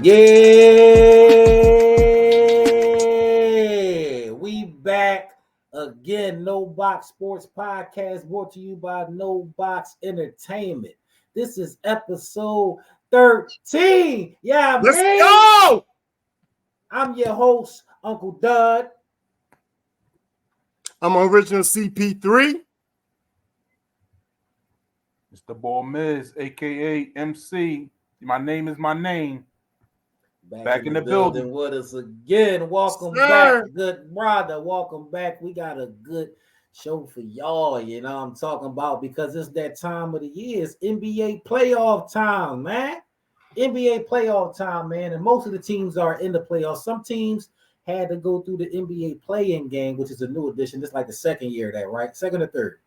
Yeah, we back again. No Box Sports Podcast brought to you by No Box Entertainment. This is episode 13. Yeah, Let's man. go. I'm your host, Uncle Dud. I'm original CP3. It's the boy Miz, aka MC. My name is my name. Back in the building with us again. Welcome back, good brother. Welcome back. We got a good show for y'all. You know what I'm talking about, because it's that time of the year. It's NBA playoff time, man. NBA playoff time, man. And most of the teams are in the playoffs. Some teams had to go through the NBA play-in game, which is a new edition. This is like the second year of that, right? Second or third?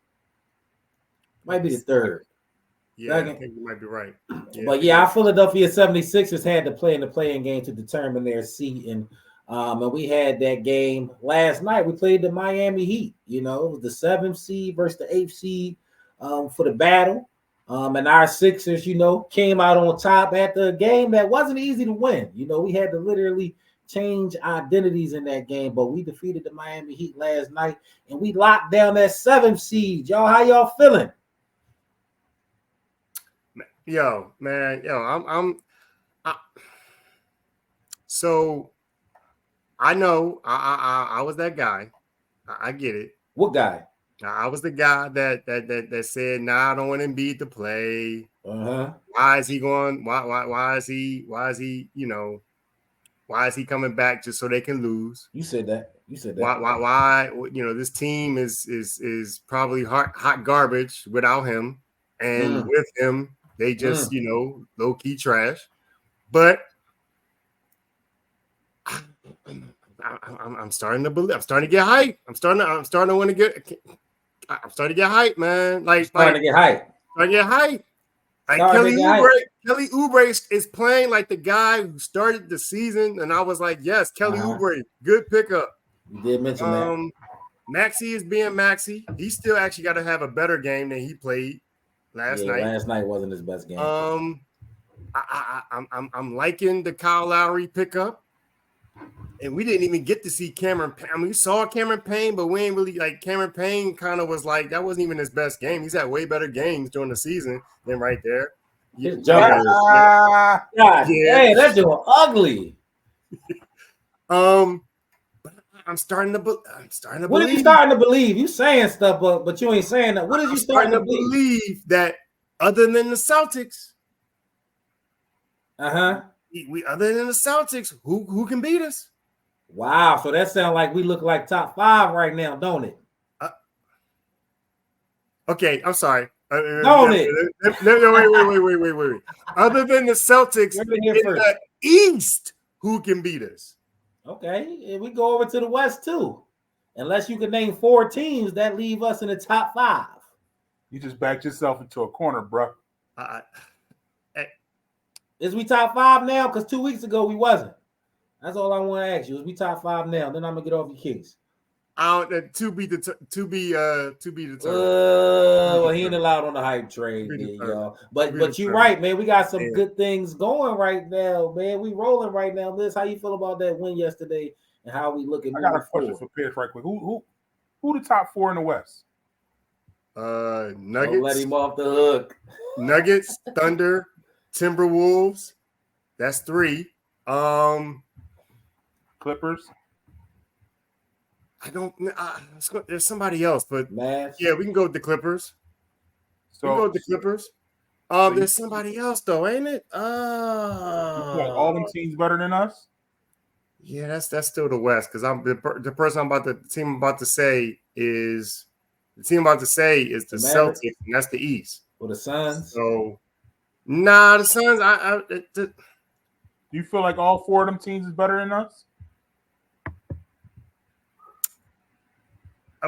Might be the third. Yeah, I think you might be right. Yeah. But yeah, our Philadelphia 76ers had to play in the play-in game to determine their seating. And we had that game last night. We played the Miami Heat. You know, it was the 7th seed versus the 8th seed for the battle. And our Sixers, you know, came out on top at the game that wasn't easy to win. You know, we had to literally change identities in that game, but we defeated the Miami Heat last night, and we locked down that 7th seed. Y'all, how y'all feeling? Yo, man, so I know I was that guy. I get it. What guy? I was the guy that said, "Nah, I don't want Embiid to play." Why is he going? Why is he? You know, why is he coming back just so they can lose? You said that. Why? You know, this team is probably hot garbage without him, and with him, they just, you know, low key trash. But I'm starting to believe. I'm starting to get hyped. I'm starting to want to get. I'm starting to get hyped, man. Starting to get hyped. Like Kelly Oubre is playing like the guy who started the season, and I was like, yes, Kelly Oubre, good pickup. You did mention that. Maxey is being Maxey. He still actually got to have a better game than he played last night. Last night wasn't his best game. I'm liking the Kyle Lowry pickup, and we didn't even get to see Cameron. I mean, we saw Cameron Payne, but we ain't really like Cameron Payne. Kind of was like that wasn't even his best game. He's had way better games during the season than right there. His jumpers, God, that dude ugly. I'm starting to believe. What are you starting to believe? You saying stuff, but you ain't saying that. What is you starting to believe? That other than the Celtics, we other than the Celtics, who can beat us? Wow, so that sounds like we look like top 5 right now, don't it? Okay, I'm sorry. Don't it? Wait. Other than the Celtics in the East, who can beat us? Okay, and we go over to the West too. Unless you can name 4 teams that leave us in the top 5. You just backed yourself into a corner, bro. Is we top 5 now? Because 2 weeks ago we wasn't. That's all I want to ask you. Is we top 5 now? Then I'm gonna get off your case. To be determined. Well, he ain't allowed on the hype train, y'all. But you're right, man. We got some good things going right now, man. We rolling right now. Liz, how you feel about that win yesterday and how we looking? I got a question for Pierce right quick. Who the top 4 in the West? Nuggets. Don't let him off the hook. Nuggets, Thunder, Timberwolves. That's 3. Clippers. I don't. There's somebody else, but Mavs. Yeah, we can go with the Clippers. There's somebody else though, ain't it? Oh, all them teams better than us. Yeah, that's still the West because I'm the person the team I'm about to say is the Celtics, and that's the East. Or the Suns. So, the Suns. Do you feel like all 4 of them teams is better than us?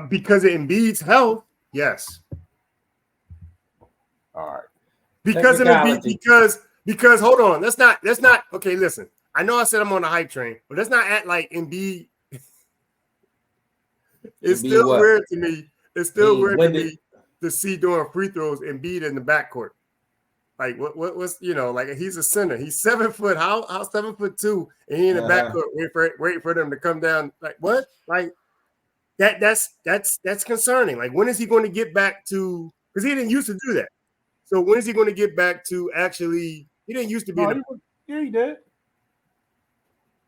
Because of Embiid's health, yes. All right. Because of Embiid, because hold on, that's not okay. Listen, I know I said I'm on the hype train, but let's not act like Embiid. It's still weird to me. It's still weird to me to see doing free throws Embiid in the backcourt. Like what was like he's a center. He's 7 foot. How 7'2" and he in the backcourt waiting for them to come down. Like what? Like that's concerning. Like when is he going to get back to? Because he didn't used to do that. So when is he going to get back to actually? He didn't used to be. Yeah, he did.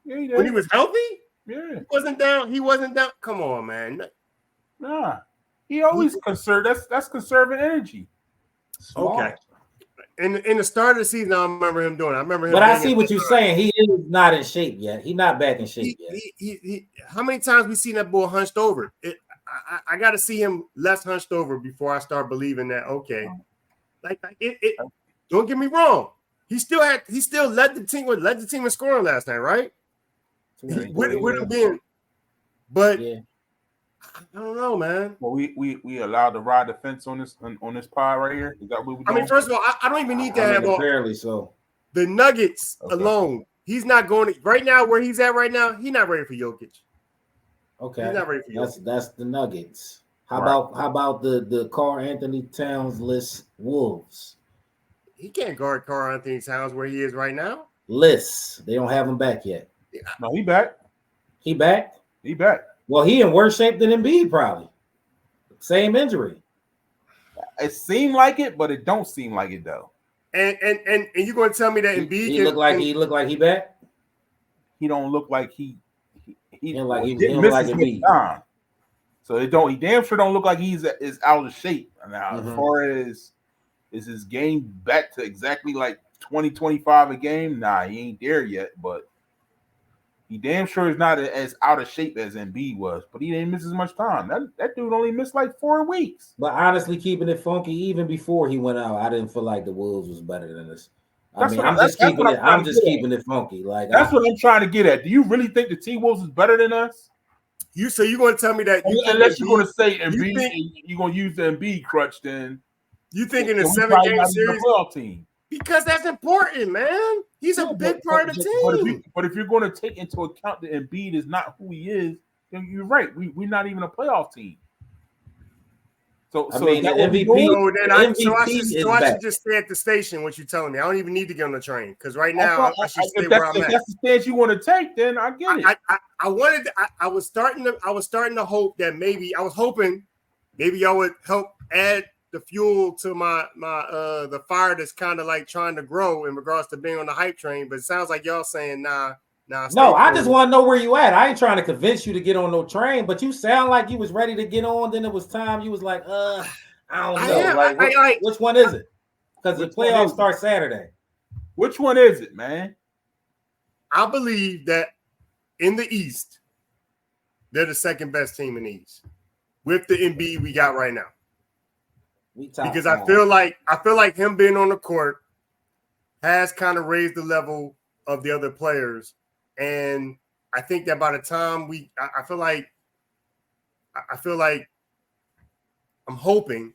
Yeah, he did. When he was healthy. Yeah, he wasn't down. Come on, man. Nah, he always conserve. That's conserving energy. Smart. Okay. In the start of the season, I remember him doing it. I remember him. But I see what you're saying. He is not in shape yet. He's not back in shape yet. He how many times we seen that boy hunched over? I got to see him less hunched over before I start believing that. Okay, like it. Don't get me wrong. He still led the team in scoring last night, right? With him being, but yeah. I don't know, man. Well, we allowed to ride the fence on this pod right here. Is that what we're doing? I mean, first of all, I don't even need to have barely so. The Nuggets alone. He's not going to right now where he's at right now. He's not ready for Jokic. Okay, he's not ready for Jokic. That's the Nuggets. How about the Karl Anthony Towns list Wolves? He can't guard Karl Anthony Towns where he is right now. Lists. They don't have him back yet. No, he back. He back. He back. Well, he in worse shape than Embiid, probably. Same injury. It seemed like it, but it don't seem like it though. And you're going to tell me that Embiid he look like he back? He don't look like he didn't like Embiid. Time. So it don't. He damn sure don't look like is out of shape now. As far as is his game back to exactly like 20-25 a game? Nah, he ain't there yet, but. He damn sure is not as out of shape as Embiid was, but he didn't miss as much time. That dude only missed like 4 weeks. But honestly, keeping it funky, even before he went out, I didn't feel like the Wolves was better than us. I'm just keeping it funky. Like that's what I'm trying to get at. Do you really think the T-Wolves is better than us? You're going to tell me that? Unless you're going to say Embiid, you're going to use the Embiid crutch, then you think in a 7-game series team. Because that's important, man. He's a big part of the team. But if you're going to take into account that Embiid is not who he is, then you're right. We're not even a playoff team. So I mean, the MVP. I should just stay at the station. What you're telling me? I don't even need to get on the train because right now I should stay where I'm at. If that's the stance you want to take, then I get it. I was starting to hope that maybe y'all would help add the fuel to my the fire that's kind of like trying to grow in regards to being on the hype train, but it sounds like y'all saying nah. No, I just want to know where you at. I ain't trying to convince you to get on no train, but you sound like you was ready to get on. Then it was time. You was like, I don't know. Which one is it? Because the playoffs start Saturday. Which one is it, man? I believe that in the East, they're the second best team in the East with the Embiid we got right now. Because I feel like him being on the court has kind of raised the level of the other players, and I think that by the time I feel like I'm hoping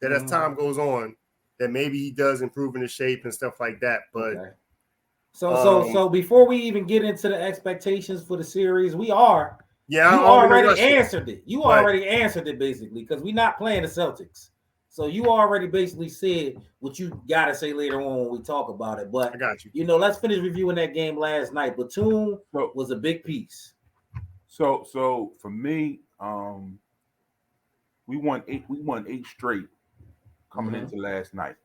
that as time goes on, that maybe he does improve in his shape and stuff like that. But so before we even get into the expectations for the series, you already answered it. You already answered it basically because we're not playing the Celtics. So you already basically said what you got to say later on when we talk about it. But I got you. Let's finish reviewing that game last night. Batum was a big piece. So for me, we won 8 straight coming into last night.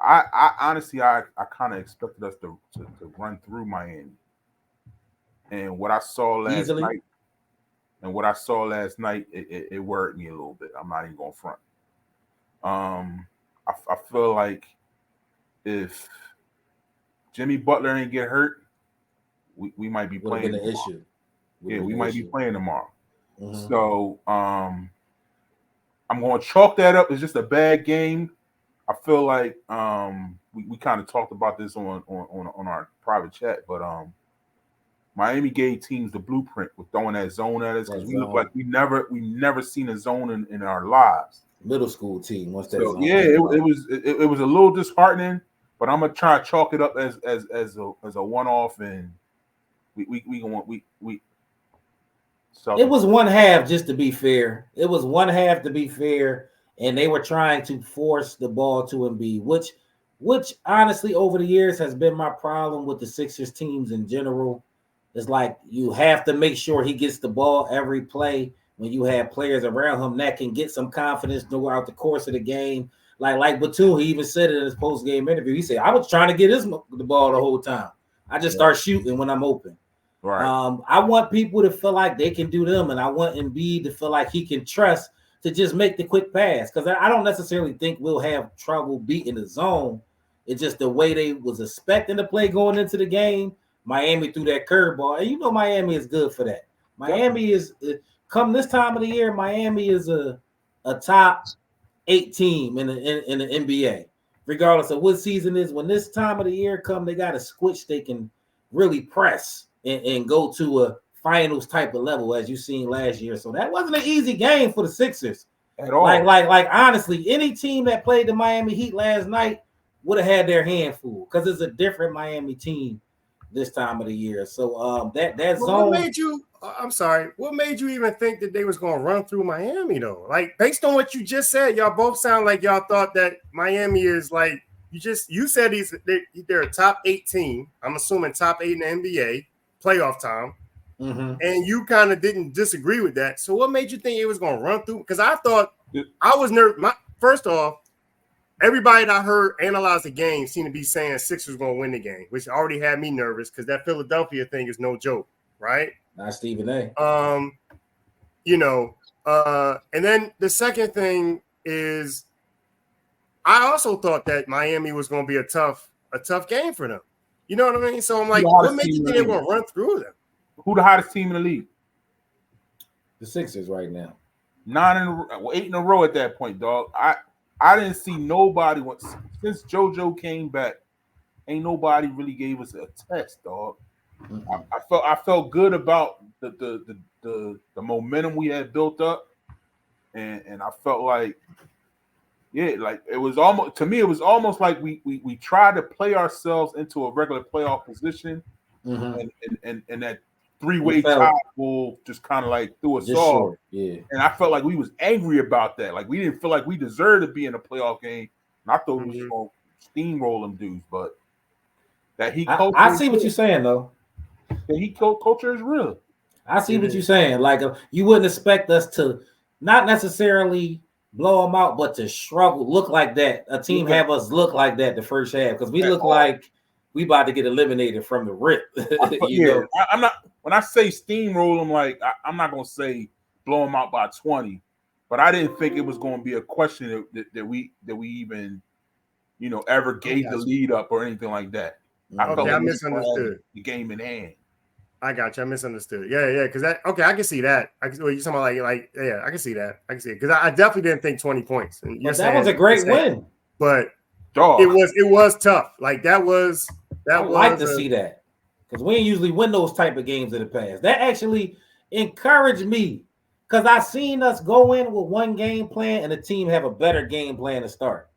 I honestly kind of expected us to run through Miami. And what I saw last night, it worried me a little bit. I'm not even going to front. I feel like if Jimmy Butler ain't get hurt, we might be playing. An issue. We might be playing tomorrow. So I'm going to chalk that up as just a bad game. I feel like we kind of talked about this on our private chat, but Miami gave teams the blueprint with throwing that zone at us because we look like we never seen a zone in our lives. Middle school team. It was a little disheartening, but I'm gonna try to chalk it up as a one-off, and we. So it was one half, just to be fair. It was one half to be fair, and they were trying to force the ball to Embiid, which which honestly over the years has been my problem with the Sixers teams in general. It's like you have to make sure he gets the ball every play when you have players around him that can get some confidence throughout the course of the game. Like Batum, he even said it in his post-game interview. He said, I was trying to get the ball the whole time. I just start shooting when I'm open. Right. I want people to feel like they can do them, and I want Embiid to feel like he can trust to just make the quick pass. Because I don't necessarily think we'll have trouble beating the zone. It's just the way they was expecting to play going into the game. Miami threw that curveball, and you know Miami is good for that. Miami is come this time of the year. Miami is a top 8 team in the NBA, regardless of what season is. When this time of the year come, they got a switch they can really press and go to a finals type of level as you seen last year. So that wasn't an easy game for the Sixers at all. Like honestly, any team that played the Miami Heat last night would have had their hand full because it's a different Miami team this time of the year. So that zone. What made you? I'm sorry. What made you even think that they was going to run through Miami though? Like based on what you just said, y'all both sound like y'all thought that Miami is like you said they're a top 8 team. I'm assuming top 8 in the NBA playoff time. Mm-hmm. And you kind of didn't disagree with that. So what made you think it was going to run through? Because I thought I was nervous. First off, everybody that I heard analyze the game seemed to be saying Sixers going to win the game, which already had me nervous because that Philadelphia thing is no joke, right? Not Stephen A. And then the second thing is I also thought that Miami was going to be a tough game for them. You know what I mean? So I'm like, what made you think they were going to run through them? Who the hottest team in the league? The Sixers right now. 8 in a row at that point, dog. I didn't see nobody since JoJo came back. Ain't nobody really gave us a test, dog. Mm-hmm. I felt good about the momentum we had built up, and I felt like, like it was almost to me. It was almost like we tried to play ourselves into a regular playoff position, mm-hmm. and that 3-way tie will just kind of like threw us off. Short. Yeah. And I felt like we was angry about that. Like we didn't feel like we deserved to be in a playoff game. And I thought we was going to steamroll them dudes, but that Heat culture. I see what you're saying though. The Heat culture is real. I see what you're saying. Like you wouldn't expect us to not necessarily blow them out, but to struggle, look like that. A team have us look like that the first half because we look like we about to get eliminated from the rip. I'm not. When I say steamroll them, like I'm not gonna say blow them out by 20, but I didn't think it was going to be a question that we even ever gave the lead up or anything like that. I misunderstood the game in hand. I got you. I misunderstood. Yeah, because I can see that. You're talking about I can see that. I can see it because I definitely didn't think 20 points. And that was a great win, but it was tough. Like that was. I like to see that. Because we ain't usually win those type of games in the past. That actually encouraged me because I seen us go in with one game plan and the team have a better game plan to start.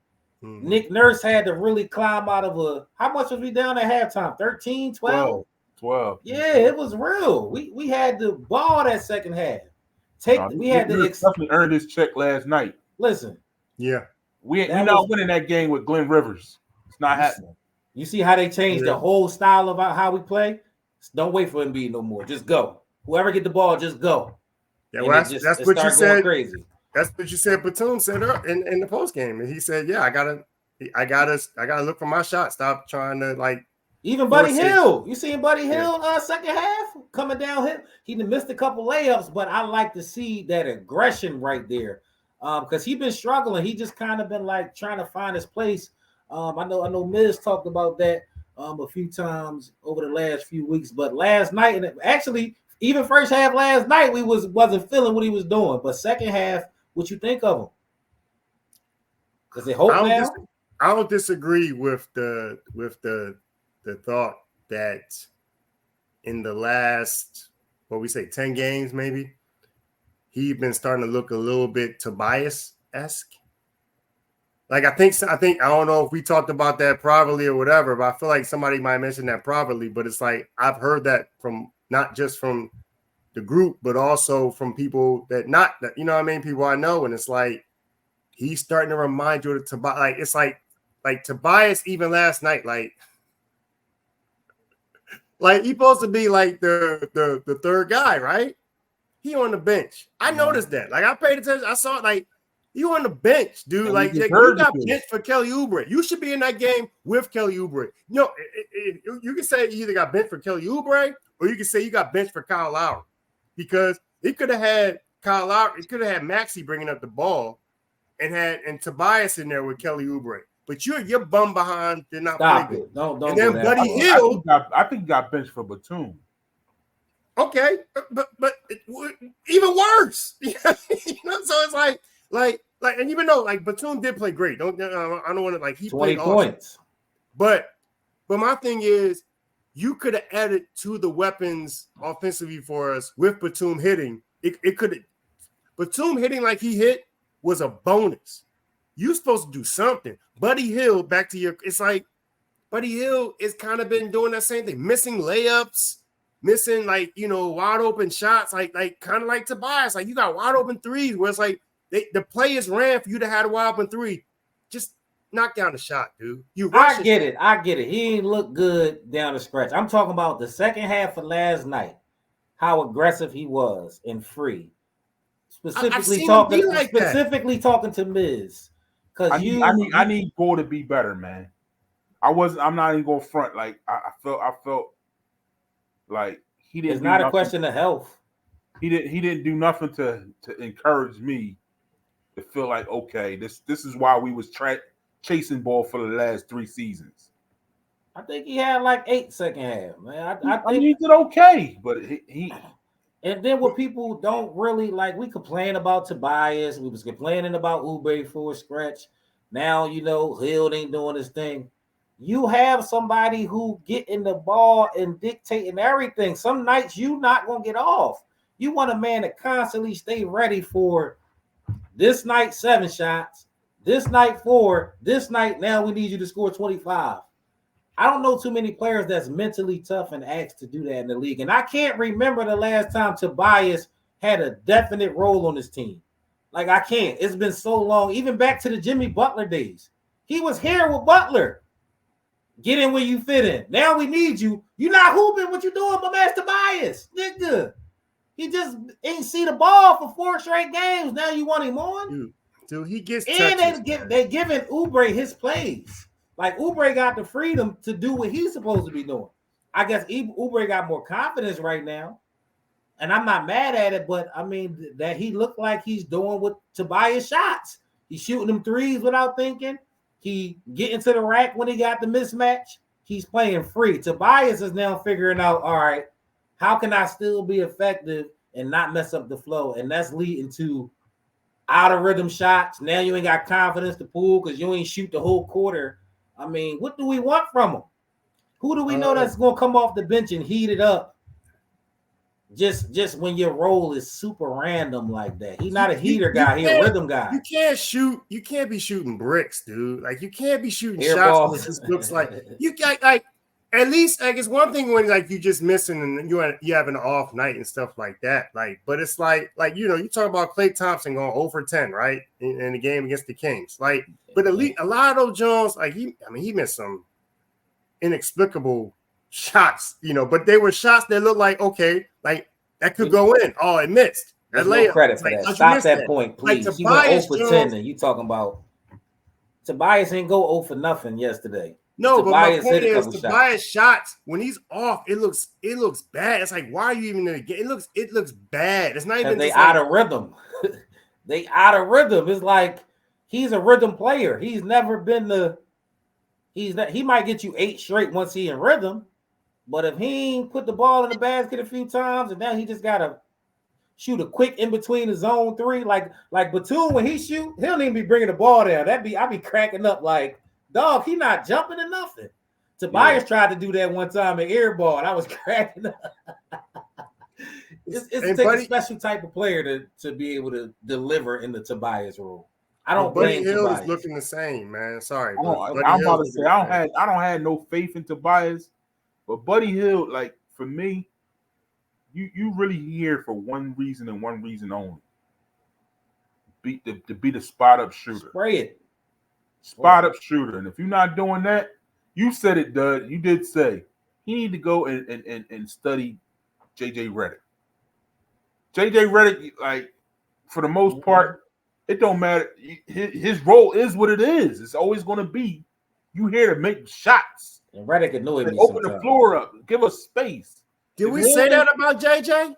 Mm-hmm. Nick Nurse had to really climb out of how much was we down at halftime? 13, 12? 12. Yeah, it was real. We had to ball that second half. We had to definitely earned his check last night. Listen. Yeah. We're not winning that game with Glenn Rivers. It's not happening. You see how they changed the whole style of how we play? Don't wait for Embiid no more. Just go. Whoever get the ball, just go. Yeah, well, that's what you said. Crazy. That's what you said. Batum said in the post game, and he said, "Yeah, I gotta look for my shot. Stop trying to Even Buddy Hield. You seen Buddy Hield second half coming down here? He missed a couple layups, but I like to see that aggression right there because he been struggling. He just kind of been trying to find his place. I know Miz talked about that a few times over the last few weeks, but last night, and actually even first half last night, we wasn't feeling what he was doing. But second half, what you think of him? Does it hope now? I don't disagree with the thought that in the last 10 games maybe he's been starting to look a little bit Tobias-esque. Like I think I don't know if we talked about that privately or whatever, but I feel like somebody might mention that privately. But it's like I've heard that from not just from the group, but also from people people I know, and it's like he's starting to remind you of Tobias. Like it's like like Tobias even last night, like he supposed to be like the third guy, right? He on the bench. I noticed that. Like I paid attention. I saw it. Like you on the bench, dude. And like you got benched for Kelly Oubre. You should be in that game with Kelly Oubre. No, you can say you either got benched for Kelly Oubre or you can say you got benched for Kyle Lowry, because it could have had Kyle Lowry. It could have had Maxey bringing up the ball and Tobias in there with Kelly Oubre. But you're bum behind. They're not Stop playing it. Don't and do then that. Buddy Hield. I think he got benched for Batum. Okay, but even worse. So it's like, and even though like Batum did play great, I don't want to like he 20 played points. Awesome. But my thing is, you could have added to the weapons offensively for us with Batum hitting. It could Batum hitting like he hit was a bonus. You supposed to do something. Buddy Hield, back to your, it's like Buddy Hield is kind of been doing that same thing, missing layups. Missing wide open shots, like kind of like Tobias, like you got wide open threes where it's like the players ran for you to have a wide open three. Just knock down the shot, dude. I get it. He ain't look good down the stretch. I'm talking about the second half of last night, how aggressive he was and free. Specifically talking to Miz. Because I need Gore to be better, man. I'm not even going front. Like I felt like he didn't. It's not a question of health. He didn't do nothing to encourage me to feel like, okay, this is why we was chasing ball for the last 3 seasons. I think he had like 8 second half, man. I think he did okay, but he. And then what people don't really like, we complain about Tobias. We was complaining about Oubre for a stretch. Now Hield ain't doing his thing. You have somebody who getting the ball and dictating everything. Some nights you not gonna get off. You want a man to constantly stay ready for this night 7 shots, this night 4, this night now we need you to score 25. I don't know too many players that's mentally tough and asked to do that in the league. And I can't remember the last time Tobias had a definite role on his team. Like I can't. It's been so long, even back to the Jimmy Butler days. He was here with Butler. Get in where you fit in. Now we need you. You're not hooping. What you doing, my man Tobias? Nigga. He just ain't see the ball for 4 straight games. Now you want him on? Dude, he gets and touches, they giving Oubre his plays. Like Oubre got the freedom to do what he's supposed to be doing. I guess Oubre got more confidence right now. And I'm not mad at it, but I mean that he looked like he's doing with Tobias shots. He's shooting them threes without thinking. He getting to the rack when he got the mismatch. He's playing free. Tobias is now figuring out, all right, how can I still be effective and not mess up the flow? And that's leading to out of rhythm shots. Now you ain't got confidence to pull because you ain't shoot the whole quarter. I mean, what do we want from him? Who do we know that's going to come off the bench and heat it up? Just when your role is super random like that. He's not a heater guy. He's a rhythm guy. You can't shoot. You can't be shooting bricks, dude. Like you can't be shooting Air shots. balls. That just looks like you got like at least like it's one thing when like you just missing and you have an off night and stuff like that. Like, but it's like you talk about Klay Thompson going 0 for 10, right? In the game against the Kings. Like, but at least a lot of those Jones, like he missed some inexplicable shots, but they were shots that looked like okay, like that could go in. Oh, it missed. There's no credit for that. Stop that point, please. Like He went 0 for 10, Jones, and you talking about Tobias ain't go 0 for nothing yesterday. No, Tobias but my point is Tobias shots when he's off, it looks bad. It's like why are you even in the game? It looks bad. It's not even they out of rhythm. They out of rhythm. It's like he's a rhythm player. He's never been he might get you 8 straight once he in rhythm, but if he ain't put the ball in the basket a few times and now he just gotta shoot a quick in between the zone 3, like Batum when he shoot, he'll even be bringing the ball down. I'd be cracking up like, dog, he not jumping or nothing. Tobias tried to do that one time at air ball, and I was cracking up. It's a special type of player to be able to deliver in the Tobias role. I don't blame Hield Tobias. is looking the same, man. Sorry. I'm about to say I don't have no faith in Tobias, but Buddy Hield, like for me, you really here for one reason and one reason only. To be the spot up shooter. Spray it. spot up shooter. And if you're not doing that, you said it, Dud. You did say he need to go and study JJ Redick. JJ Redick, like for the most part, it don't matter. His role is what it is. It's always going to be you here to make shots. And Redick annoyed me open sometimes. the floor up. Give us space. Did we say that about JJ?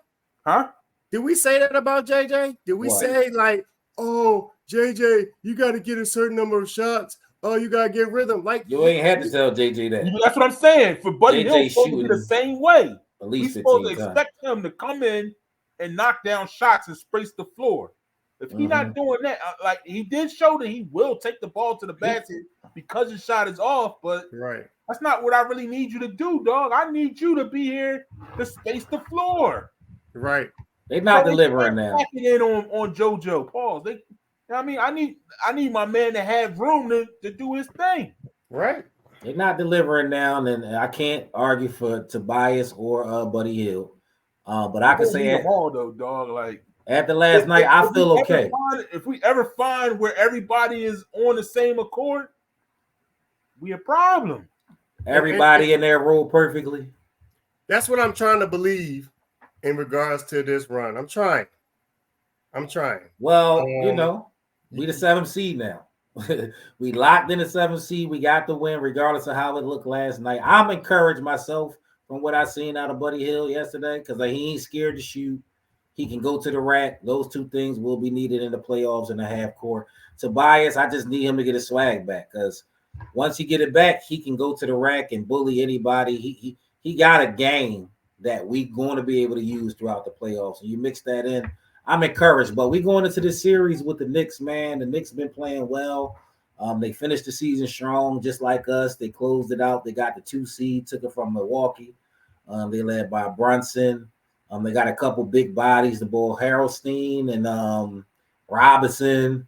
Huh? Did we say that about JJ? Did we say like, oh, JJ, you got to get a certain number of shots. Oh, you got to get rhythm. Like you ain't had to tell JJ that. That's what I'm saying. For Buddy Hield, supposed to be the same way. At least we supposed to expect him to come in and knock down shots and space the floor. If he's not doing that, like he did show that he will take the ball to the basket because his shot is off, but that's not what I really need you to do, dog. I need you to be here to space the floor. Right. They're not delivering now. In on JoJo. Pause. I mean, I need my man to have room to do his thing. Right. They're not delivering now, and I can't argue for Tobias or Buddy Hield. But I can say them all though, dog. Like after last night, I feel okay. If we ever find where everybody is on the same accord, we a problem. Everybody in their role perfectly. That's what I'm trying to believe in regards to this run. I'm trying. Well, we the 7th seed now. We locked in the 7th seed. We got the win, regardless of how it looked last night. I'm encouraged myself from what I seen out of Buddy Hield yesterday because he ain't scared to shoot. He can go to the rack. Those two things will be needed in the playoffs in the half court. Tobias, I just need him to get his swag back because once he get it back, he can go to the rack and bully anybody. He got a game that we going to be able to use throughout the playoffs. And you mix that in, I'm encouraged. But we going into this series with the Knicks, man. The Knicks been playing well. They finished the season strong, just like us. They closed it out. They got the 2 seed, took it from Milwaukee. They led by Brunson. They got a couple big bodies, the boy Harrelstein and Robinson.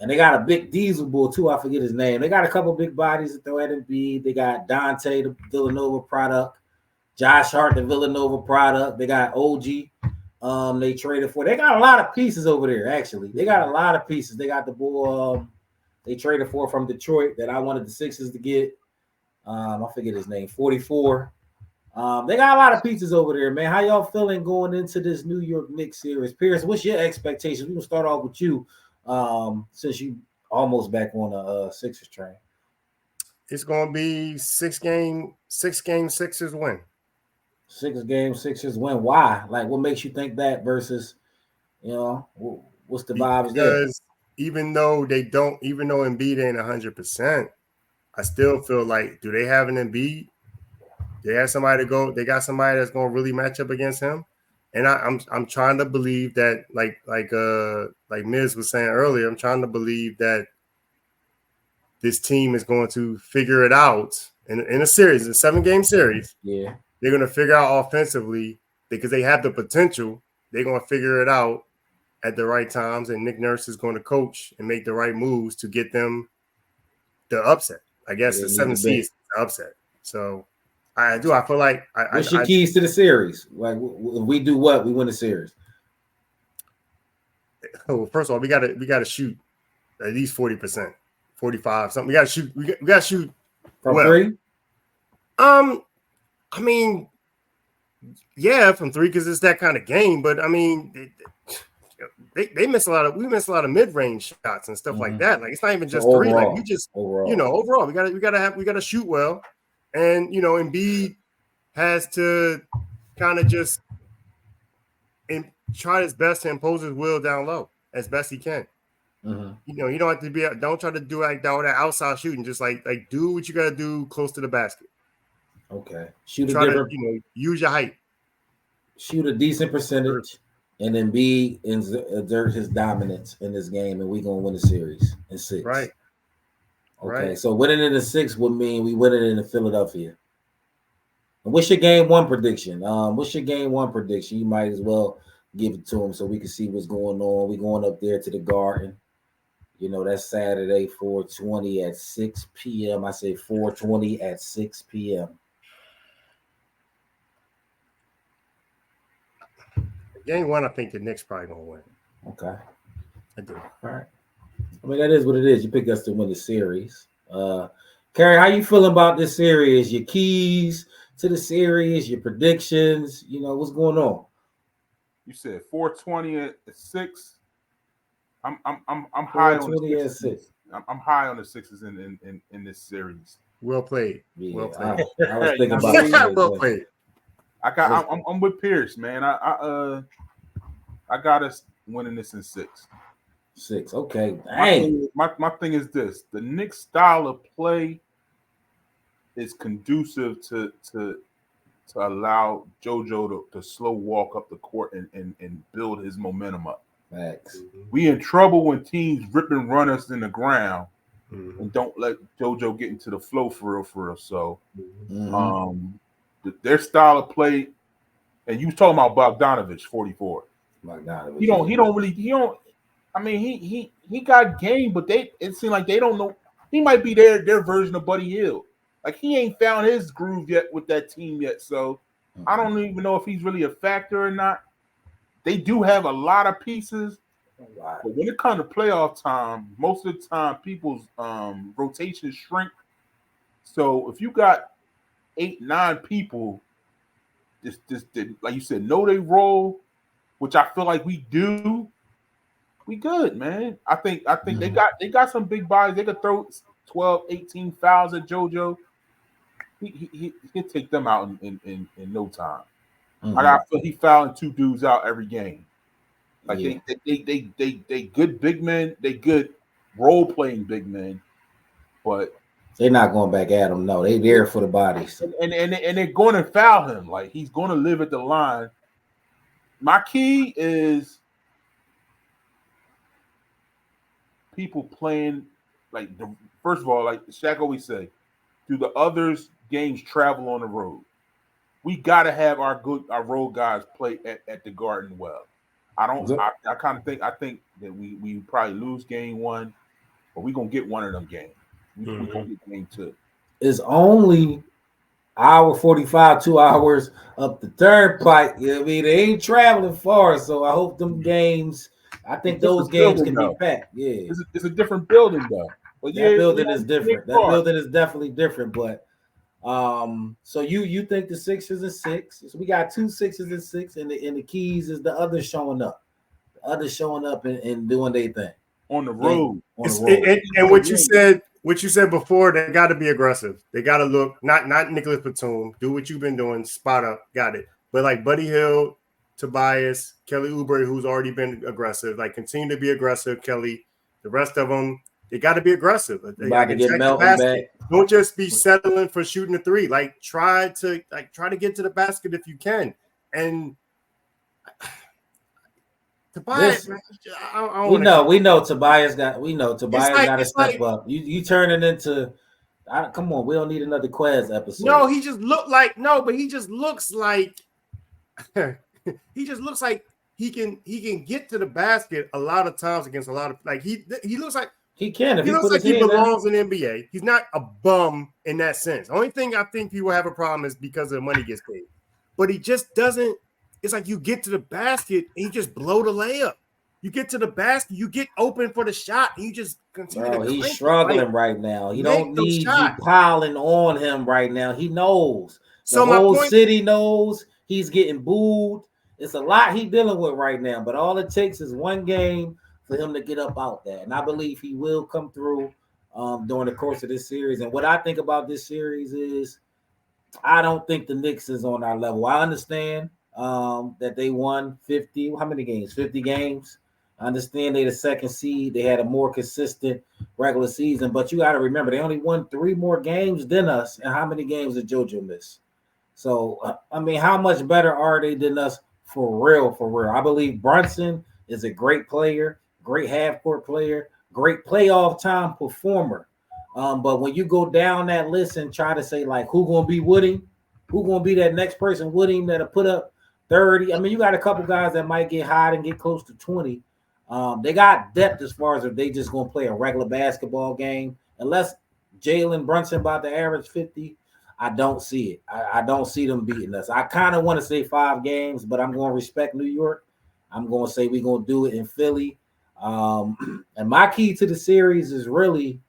And they got a big diesel bull, too. I forget his name. They got a couple big bodies to throw at Embiid. They got Dante, the Villanova product. Josh Hart, the Villanova product. They got OG. They traded for. They got a lot of pieces over there, actually. They got a lot of pieces. They got the bull they traded for from Detroit that I wanted the Sixers to get. I forget his name, 44. They got a lot of pieces over there, man. How y'all feeling going into this New York Knicks series? Pierce, what's your expectations? We're going to start off with you since you almost back on the Sixers train. It's going to be 6-game Sixers win. 6-game Sixers win. Why? Like, what makes you think that versus, what's the vibes there? Because even though Embiid ain't 100%, I still feel like, do they have an Embiid? They have somebody to go. They got somebody that's going to really match up against him, and I'm trying to believe that, like Miz was saying earlier, I'm trying to believe that this team is going to figure it out in a series, a 7-game series. Yeah, they're going to figure out offensively because they have the potential. They're going to figure it out at the right times, and Nick Nurse is going to coach and make the right moves to get them the upset. I guess the 7th seed is the upset. So. I do. I feel like what's your keys to the series? Like, if we do what, we win the series. Oh, first of all, we gotta shoot at least 40%, 45 something. We gotta shoot. We gotta shoot from 3. I mean, yeah, from 3 because it's that kind of game. But I mean, they miss a lot of. We miss a lot of mid-range shots and stuff like that. Like it's not even just so 3. Overall, like we just overall we gotta shoot well. And, Embiid has to kind of just try his best to impose his will down low as best he can. Mm-hmm. You don't have to don't try to do like that outside shooting. Just like do what you got to do close to the basket. Okay. Use your height. Shoot a decent percentage and then exert his dominance in this game, and we're going to win the series in 6. Right. Okay, right. So winning in the 6 would mean we win it in Philadelphia. And what's your game 1 prediction? You might as well give it to him so we can see what's going on. We're going up there to the Garden. That's Saturday, 4/20 at 6 p.m. I say 4/20 at 6 p.m. Game 1, I think the Knicks probably going to win. Okay. I do. All right. I mean, that is what it is. You picked us to win the series. Kerry, how you feeling about this series? Your keys to the series, your predictions. What's going on? You said 420 at 6. I'm high on the 420 at Sixers. 6. I'm high on the Sixers in this series. Well played. Yeah, Well played. I was thinking about I mean, the Well played. I'm with Pierce, man. I got us winning this in 6. 6. Okay. My thing is this: the Knicks style of play is conducive to allow JoJo to slow walk up the court and build his momentum up. Max. We in trouble when teams rip and run us in the ground and don't let JoJo get into the flow for real. So, their style of play, and you was talking about Bogdanovich, 44. Bogdanovich. He don't. I mean, he got game, but it seemed like they don't know. He might be their version of Buddy Hield. Like he ain't found his groove yet with that team yet. So I don't even know if he's really a factor or not. They do have a lot of pieces, but when it comes to playoff time, most of the time people's rotations shrink. So if you got 8, 9 people, just like you said, know they role, which I feel like we do. We good, man. I think they got some big bodies. They could throw 12, 18 fouls at JoJo. He'll take them out in no time. I feel he fouling 2 dudes out every game. Like they good big men. They good role playing big men, but they're not going back at him. No, they there for the bodies. And they're going to foul him. Like he's going to live at the line. My key is people playing like first of all, like Shaq always say, do the others games travel on the road? We got to have our road guys play at the Garden well. I think that we probably lose game 1, but we're gonna get one of them games. We're gonna get game 2. It's only hour 45, 2 hours up the turnpike. You know what I mean? They ain't traveling far, so I hope them games. I think those games can be packed. Yeah, it's a different building though. But that building is different. That building is definitely different. But so you think the Sixers is 6? So we got 2 Sixers and 6, and the keys is the others showing up. The others showing up and doing their thing on the road. And what you said before, they got to be aggressive. They got to look not Nicholas Batum. Do what you've been doing. Spot up, got it. But like Buddy Hield, Tobias, Kelly Oubre, who's already been aggressive. Like continue to be aggressive, Kelly. The rest of them, they got to be aggressive. They got to get Melton back. Don't just be settling for shooting a 3. Like try to get to the basket if you can. And Tobias, we know Tobias got to step up. You turning into. Come on, we don't need another Quez episode. No, he just looks like he can get to the basket a lot of times against a lot of he looks like he can. He looks like he belongs in the NBA. He's not a bum in that sense. The only thing I think people have a problem is because the money gets paid, but he just doesn't. It's like you get to the basket and you just blow the layup. You get to the basket, you get open for the shot, and you just continue to he's struggling right now. He don't need you piling on him right now. He knows. The whole city knows he's getting booed. It's a lot he's dealing with right now, but all it takes is one game for him to get up out there. And I believe he will come through during the course of this series. And what I think about this series is I don't think the Knicks is on our level. I understand that they won 50. How many games? 50 games. I understand they're the second seed. They had a more consistent regular season, but you got to remember they only won 3 more games than us. And how many games did JoJo miss? So, I mean, how much better are they than us for real, for real? I believe Brunson is a great player, great half-court player, great playoff time performer. But when you go down that list and try to say, like, who going to be Wooding? Who going to be that next person Wooding that'll put up 30? I mean, you got a couple guys that might get hot and get close to 20. They got depth as far as if they just going to play a regular basketball game. Unless Jalen Brunson about to average 50, I don't see it. I don't see them beating us. I kind of want to say 5 games, but I'm going to respect New York. I'm going to say we're going to do it in Philly. And my key to the series is really,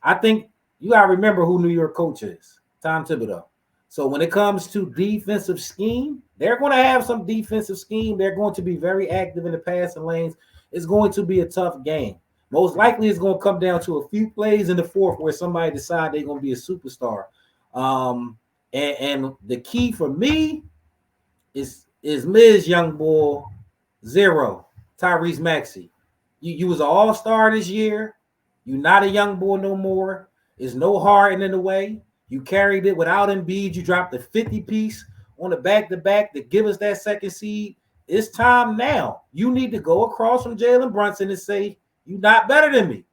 I think you gotta remember who New York coach is, Tom Thibodeau. So when it comes to defensive scheme, they're going to have some defensive scheme. They're going to be very active in the passing lanes. It's going to be a tough game. Most likely, it's going to come down to a few plays in the fourth where somebody decides they're going to be a superstar. And the key for me is Ms. Young Boy 0, Tyrese Maxey. You was an all-star this year. You're not a young boy no more. There's no Harden in the way. You carried it without Embiid. You dropped the 50-piece on the back-to-back to give us that second seed. It's time now. You need to go across from Jalen Brunson and say, you're not better than me.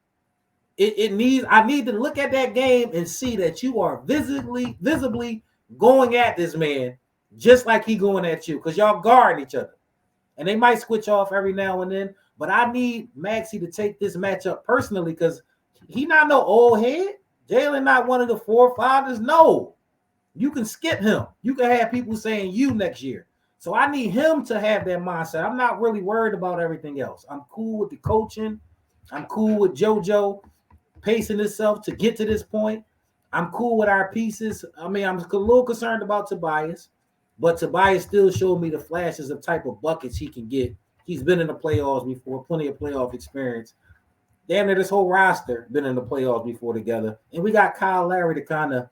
I need to look at that game and see that you are visibly going at this man just like he going at you, because y'all guard each other. And they might switch off every now and then, but I need Maxey to take this matchup personally, because he not no old head. Jalen not one of the forefathers. No, you can skip him. You can have people saying you next year. So I need him to have that mindset. I'm not really worried about everything else. I'm cool with the coaching. I'm cool with JoJo pacing himself to get to this point. I'm cool with our pieces. I mean, I'm a little concerned about Tobias, but Tobias still showed me the flashes of type of buckets he can get. He's been in the playoffs before, plenty of playoff experience. Damn near this whole roster been in the playoffs before together. And we got Kyle Lowry to kind of,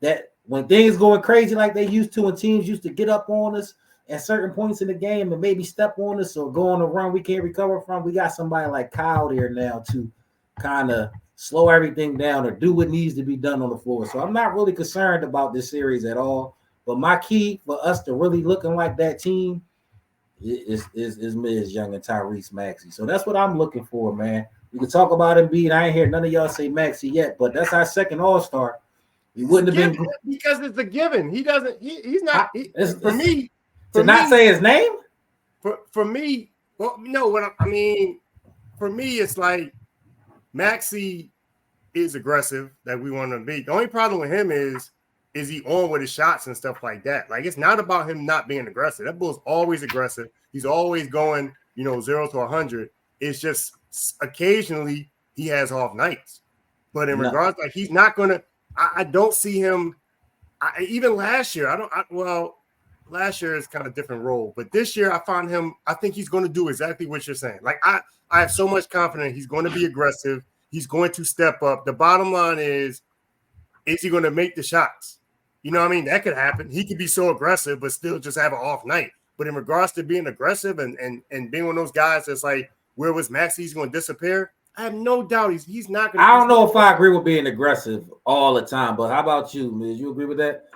that when things going crazy like they used to, and teams used to get up on us at certain points in the game and maybe step on us or go on a run we can't recover from, we got somebody like Kyle there now to kind of slow everything down or do what needs to be done on the floor. So I'm not really concerned about this series at all. But my key for us to really looking like that team is Ms. Young and Tyrese Maxey. So that's what I'm looking for, man. We can talk about Embiid. I ain't hear none of y'all say Maxey yet, but that's our second All-Star. He wouldn't have been, because it's a given. He doesn't. He's not. For me, say his name. For me, well, no. I mean, for me, it's like Maxey is aggressive that we want to be. The only problem with him is he on with his shots and stuff like that. Like, it's not about him not being aggressive. That bull's always aggressive. He's always going, 0 to 100. It's just occasionally he has off nights. But in regards, like, he's not going to, I don't see him. Even last year, last year is kind of a different role. But this year I think he's going to do exactly what you're saying. Like, I have so much confidence he's going to be aggressive. He's going to step up. The bottom line is he going to make the shots? You know what I mean? That could happen. He could be so aggressive, but still just have an off night. But in regards to being aggressive and being one of those guys that's like, where was Maxey? He's going to disappear. I have no doubt he's not going to. I don't know if I agree with being aggressive all the time, but how about you, Miz? You agree with that?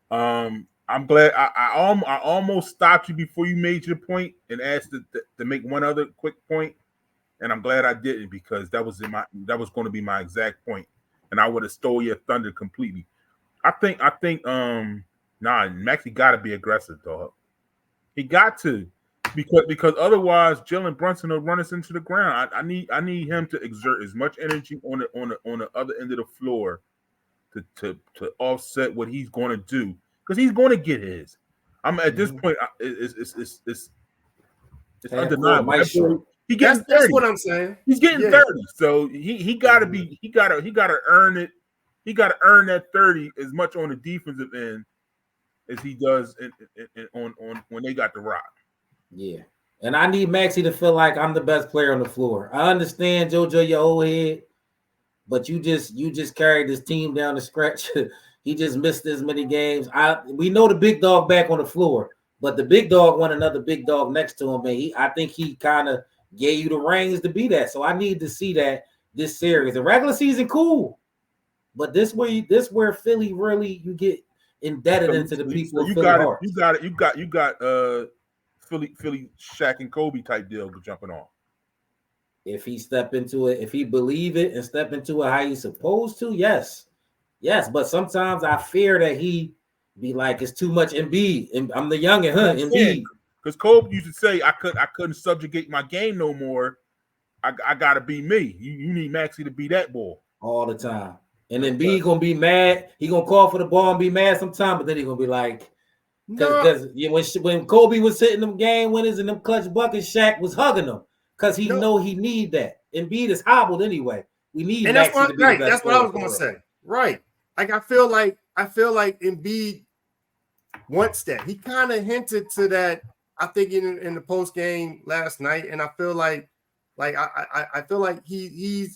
I'm glad I almost stopped you before you made your point and asked to make one other quick point, and I'm glad I didn't, because that was going to be my exact point, and I would have stole your thunder completely. I think Maxey got to be aggressive, dog. He got to, because otherwise Jalen Brunson will run us into the ground. I need him to exert as much energy on the other end of the floor to offset what he's going to do, because he's going to get his. I'm at this point. It's undeniable. He gets 30. That's what I'm saying. He's getting 30, so he got to be. He got to earn it. He got to earn that 30 as much on the defensive end as he does on when they got the rock. Yeah, and I need Maxey to feel like I'm the best player on the floor. I understand, JoJo, your old head, but you just carried this team down the stretch. He just missed as many games. We know the big dog back on the floor, but the big dog want another big dog next to him, and I think he kind of gave you the reins to be that. So I need to see that this series. The regular season, cool. But this where Philly really, you get indebted into the people. So you got Philly Shaq and Kobe type deal jumping on. If he step into it, if he believe it and step into it how he's supposed to, yes. But sometimes I fear that he be like, it's too much Embiid. And I'm the youngin', Embiid. Because Kobe used to say, I couldn't subjugate my game no more. I gotta be me. You need Maxey to be that boy all the time. And then B gonna be mad. He gonna call for the ball and be mad sometime, but then he gonna be like, because when Kobe was hitting them game winners and them clutch buckets, Shaq was hugging them. because he know he need that. Embiid is hobbled anyway. We need and Maxey to be the best. That's what I was going to say. Right. Like I feel like Embiid wants that. He kind of hinted to that. I think in the post game last night, and I feel like I feel like he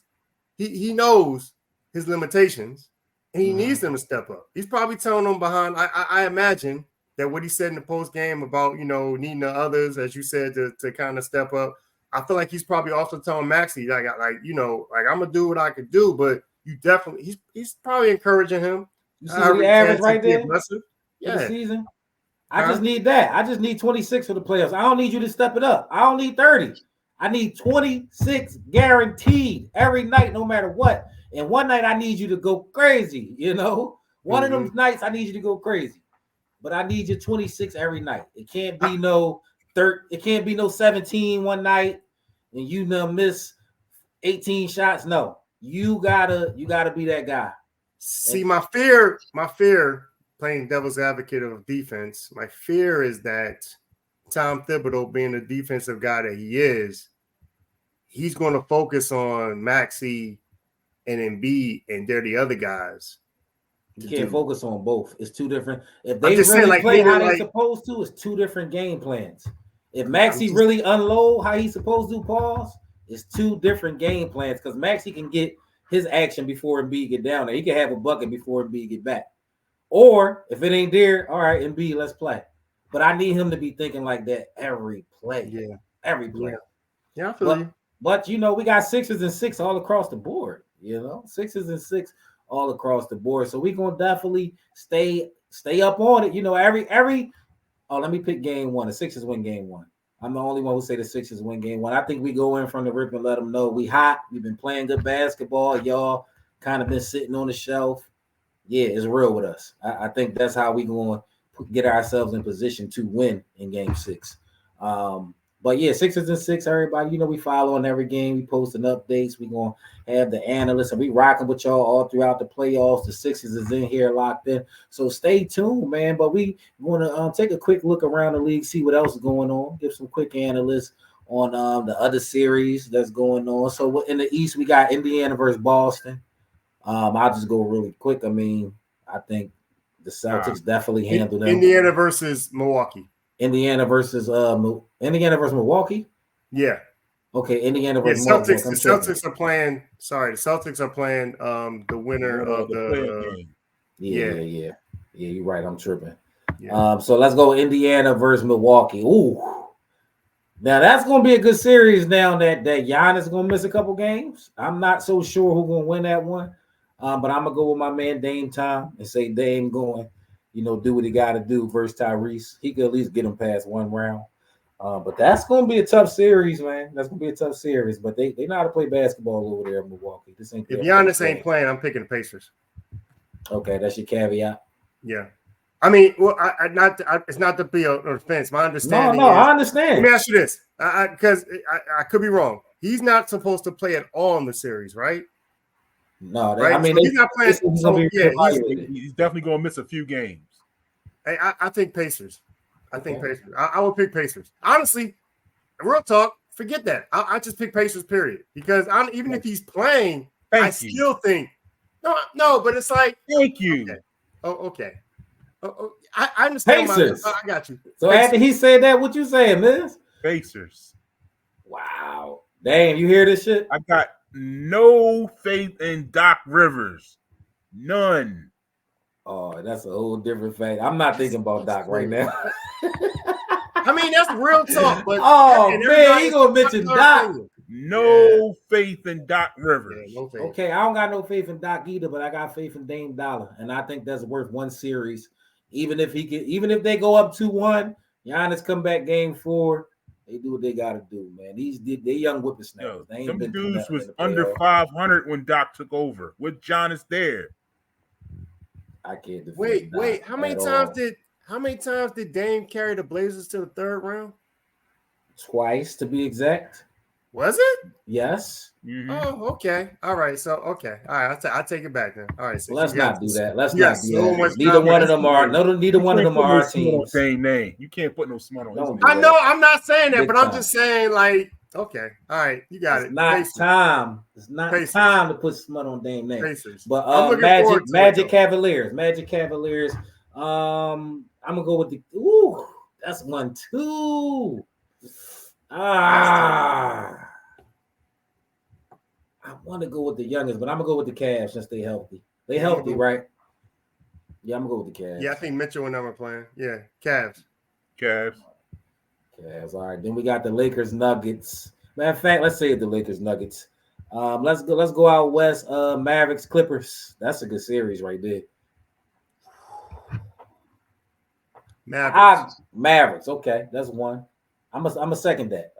knows his limitations, and he needs them to step up. He's probably telling them behind. I imagine that what he said in the post game about needing the others, as you said, to kind of step up. I feel like he's probably also telling Maxey like I'm gonna do what I could do, but you definitely he's probably encouraging him. You see the average right there? Yeah. The season. I just need that. I just need 26 for the playoffs. I don't need you to step it up. I don't need 30. I need 26 guaranteed every night, no matter what. And one night I need you to go crazy. One of them nights I need you to go crazy. But I need you 26 every night. It can't be no 17 one night and you miss 18 shots. No, you gotta be that guy. See, my fear, playing devil's advocate of defense, my fear is that Tom Thibodeau, being the defensive guy that he is, he's going to focus on Maxey and Embiid, and they're the other guys. You can't focus on both. It's two different. If they really play how they're supposed to, it's two different game plans. If Maxey really unload how he's supposed to, pause, it's two different game plans because Maxey can get his action before Embiid get down there. He can have a bucket before Embiid get back. Or if it ain't there, all right, Embiid, let's play. But I need him to be thinking like that every play. Yeah. Every play. Yeah, I feel you. But, we got 6s and 6 all across the board, 6s and 6 all across the board. So we're going to definitely stay up on it. Let me pick game one. The Sixers win game one. I'm the only one who say the Sixers win game one. I think we go in from the rip and let them know we hot. We've been playing good basketball. Y'all kind of been sitting on the shelf. Yeah, it's real with us. I think that's how we going to get ourselves in position to win in game 6. But yeah, 6s and 6, everybody. We follow on every game. We posting updates. We going to have the analysts, and we rocking with y'all all throughout the playoffs. The Sixers is in here locked in. So stay tuned, man. But we want to take a quick look around the league, see what else is going on, give some quick analysts on the other series that's going on. So in the East, we got Indiana versus Boston. I'll just go really quick. I mean, I think the Celtics definitely handled them. Indiana versus Milwaukee. Indiana versus Milwaukee. Yeah. Okay. Indiana versus Milwaukee. The Celtics are playing. Sorry, the Celtics are playing the winner of the game. Yeah. You're right. I'm tripping. Yeah. So let's go Indiana versus Milwaukee. Ooh. Now that's gonna be a good series. Now that Giannis is gonna miss a couple games. I'm not so sure who's gonna win that one. But I'm gonna go with my man Dame Time and say Dame going. Do what he got to do versus Tyrese. He could at least get him past one round. But that's going to be a tough series, man. That's going to be a tough series. But they know how to play basketball over there in Milwaukee. If Giannis ain't playing, I'm picking the Pacers. Okay, that's your caveat. Yeah. I mean, it's not to be an offense. My understanding I understand. Let me ask you this, because I could be wrong. He's not supposed to play at all in the series, right? No, right? I mean, so he's not playing. He's definitely going to miss a few games. Hey, I think Pacers. I think Pacers. I would pick Pacers. Honestly, real talk, forget that. I just pick Pacers, period. Because even if he's playing, still think no. But it's like, thank you. Okay. Oh, okay. I understand. Pacers. I got you. So Pacers. After he said that, what you saying, Miz? Pacers. Wow. Damn, you hear this shit? I got no faith in Doc Rivers. None. Oh, that's a whole different fact. I'm not thinking about Doc right now. I mean, that's real talk. But man, he gonna mention Doc. No faith in Doc Rivers. Yeah, no faith. Okay, I don't got no faith in Doc either, but I got faith in Dame Dollar, and I think that's worth one series. Even if they go up 2-1, Giannis come back game 4. They do what they got to do, man. They young whippersnappers. They ain't been dudes was under 500 when Doc took over with Giannis there. I can't defend Wait. How many times did Dame carry the Blazers to the third round? Twice, to be exact. Was it? Yes. Mm-hmm. Oh, okay. All right. So, okay. All right. I'll take it back then. All right. So let's not do that. Let's not do that. Neither one of them are our teams. Same name. You can't put no smut on his name. I know. I'm not saying that, but I'm just saying, like, Okay. All right. You got It's it. not Pacers. time. It's not Pacers. time to put smut on Dame name. Pacers. But I'm looking forward to Magic it, Cavaliers. Magic Cavaliers. I'm gonna go with the that's 1-2. I want to go with the youngest, but I'm gonna go with the Cavs since they healthy. They healthy, right? Yeah, I'm gonna go with the Cavs. Yeah, I think Mitchell and them are playing. Yeah, Cavs. All right. Then we got the Lakers Nuggets. Matter of fact, let's say the Lakers Nuggets. Let's go out west. Mavericks Clippers. That's a good series right there. Mavericks. Okay, that's one. I'm a second that.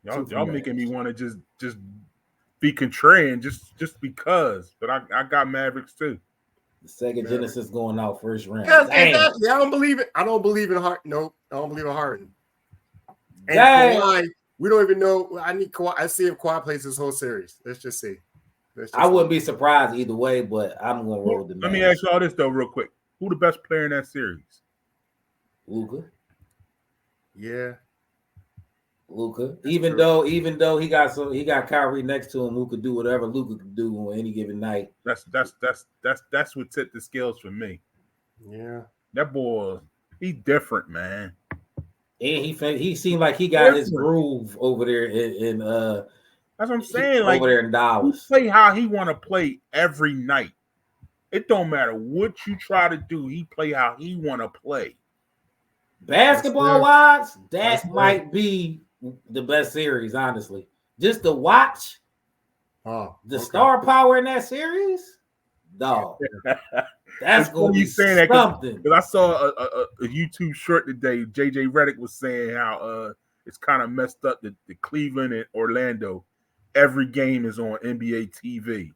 Y'all making me want to just be contrarian just because. But I got Mavericks too. The Sega Genesis going out first round. Exactly. I don't believe it. I don't believe in Harden. Nope. I don't believe in Harden. And Kawhi, we don't even know. I need Kawhi. I see if Kawhi plays this whole series. Let's just see. I wouldn't be surprised either way, but I'm going to roll with the Let me ask y'all this though, real quick. Who the best player in that series? Luka. Yeah. Luka. Even though he got Kyrie next to him who could do whatever Luka could do on any given night. That's what tipped the scales for me. Yeah. That boy, he's different, man. And he seemed like he got his groove over there in that's what I'm saying. Like over there in Dallas. He play how he want to play every night. It don't matter what you try to do. He play how he want to play. Basketball wise, that might be the best series, honestly. Just to watch the star power in that series, dog. That's going to be something. Because I saw a YouTube short today. JJ Redick was saying how it's kind of messed up that the Cleveland and Orlando, every game is on NBA TV.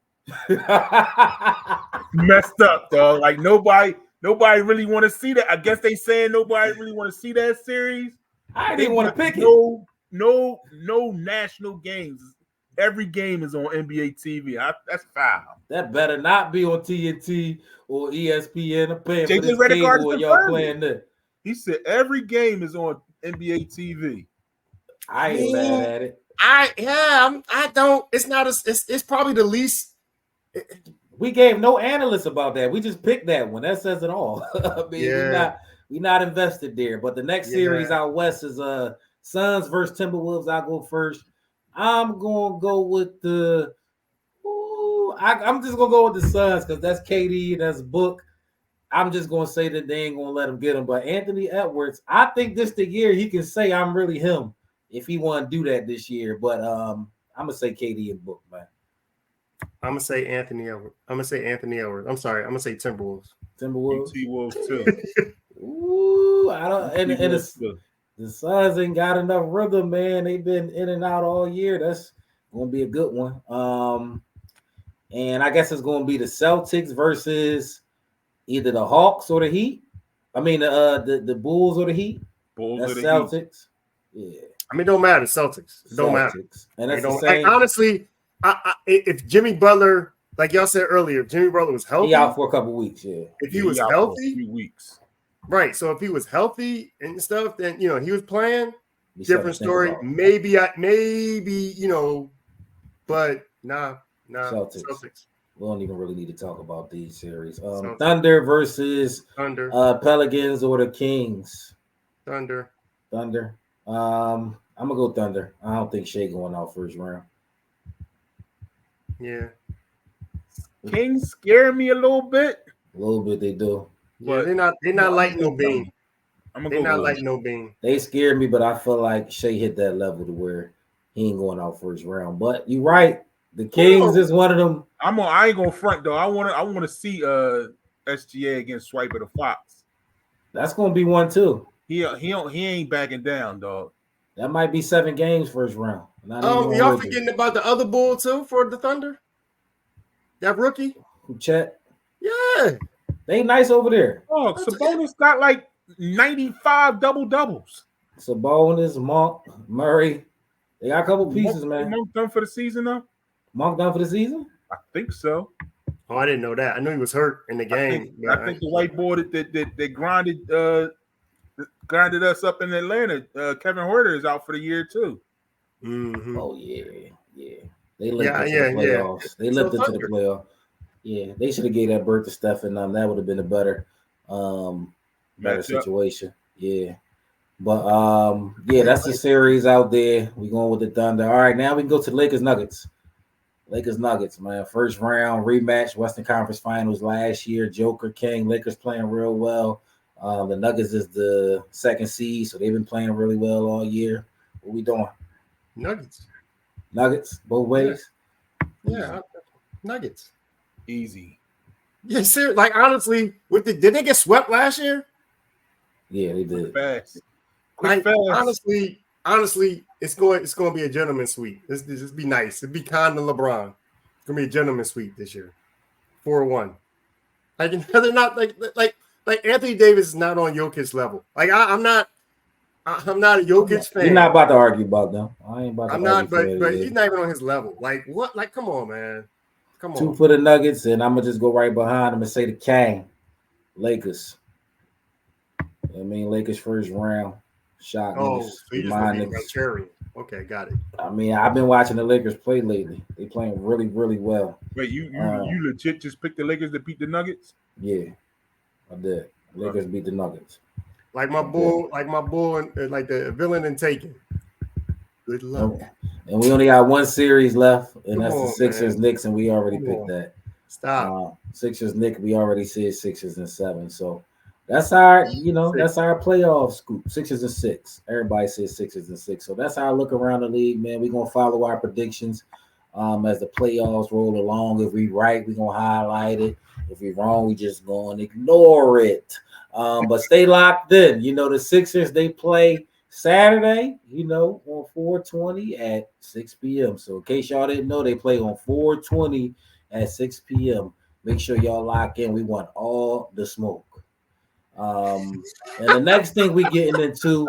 Messed up, dog. Like nobody really want to see that. I guess they saying nobody really want to see that series. I didn't want to pick it. No national games. Every game is on NBA TV. That's foul. That better not be on TNT or ESPN. I'm paying for this cable when y'all playing there. He said every game is on NBA TV. I ain't mad at it. I don't. It's not. It's probably the least. We gave no analysts about that. We just picked that one. That says it all. I mean, we not invested there. But the next series out west is Suns versus Timberwolves. I'll go first. I'm gonna go with the. I'm just gonna go with the Suns because that's KD, that's Book. I'm just gonna say that they ain't gonna let him get him. But Anthony Edwards, I think this the year he can say I'm really him if he want to do that this year. But I'm gonna say KD and Book, man. I'm gonna say Anthony Edwards. I'm sorry. I'm gonna say Timberwolves. T-Wolves too. Ooh, I don't. And the Suns ain't got enough rhythm, man. They've been in and out all year. That's gonna be a good one. And I guess it's gonna be the Celtics versus either the Hawks or the Heat. I mean the Bulls or the Heat. That's Celtics. Heat. Yeah. I mean, it don't matter. Celtics. It don't matter. And that's the same. Honestly, if Jimmy Butler, like y'all said earlier, if Jimmy Butler was healthy, he out for a couple weeks. Yeah. If he was healthy, a few weeks. Right. So if he was healthy and stuff, then he was playing. Different story. Maybe but nah. Celtics. We don't even really need to talk about these series. Thunder versus Pelicans or the Kings. Thunder. I'm gonna go Thunder. I don't think Shea going out first round. Yeah. Kings scare me a little bit. A little bit they do. But they're not lighting no beam. They're not lighting no beam. They scare me, but I feel like Shea hit that level to where he ain't going out first round. But you're right. The Kings is one of them. I ain't gonna front though. I want to see SGA against Swiper the Fox. That's gonna be one too. He ain't backing down, dog. That might be 7 games first round. Y'all forgetting about the other bull too for the Thunder? That rookie? Chet. Yeah. They nice over there. Oh, Sabonis got like 95 double-doubles. Sabonis, Monk, Murray. They got a couple pieces, man. Monk done for the season though? Monk done for the season? I think so. Oh, I didn't know that. I knew he was hurt in the game. I think the white boy that grinded grinded us up in Atlanta. Kevin Huerter is out for the year too. Mm-hmm. Oh yeah. They limped into the playoffs. They limped into the playoffs. Yeah, they should have gave that birth to Steph, and that would have been a better situation. Yeah. But that's the series out there. We going with the Thunder. All right, now we can go to the Lakers Nuggets. Lakers Nuggets, man. First round rematch, Western Conference Finals last year. Joker King, Lakers playing real well. The Nuggets is the second seed, so they've been playing really well all year. What we doing? Nuggets, both ways. Yeah. Nuggets. Easy. Yeah, sir. Like honestly, did they get swept last year? Yeah, they did. Quick fast. Honestly, it's going to be a gentleman's sweep. This be nice. It'd be kind of LeBron. It's gonna be a gentleman's sweep this year. 4-1. Like they're not like Anthony Davis is not on Jokic's level. Like I'm not a Jokic fan. You're not about to argue about them. I ain't about to. I'm not, but he's not even on his level. Like what? Like come on, man. Come on. 2 for the Nuggets, and I'm gonna just go right behind them and say the King, Lakers. I mean, Lakers first round shot. Oh, so you just want to be cherry. Okay, got it. I mean, I've been watching the Lakers play lately. They playing really, really well. Wait, you legit just picked the Lakers to beat the Nuggets? Yeah, I did. Lakers beat the Nuggets. Like my boy, like the villain in Taken. Good luck. And we only got one series left, and that's the Sixers Knicks, and we already picked that. Stop. Sixers Knicks, we already said 6 and 7. So that's our, that's our playoff scoop. 6 and 6. Everybody says 6 and 6. So that's our look around the league, man. We're gonna follow our predictions as the playoffs roll along. If we right, we're gonna highlight it. If we wrong, we just gonna ignore it. But stay locked in. The Sixers, they play Saturday, on 4/20 at 6 p.m. So in case y'all didn't know, they play on 4/20 at 6 p.m. Make sure y'all lock in. We want all the smoke. And the next thing we getting into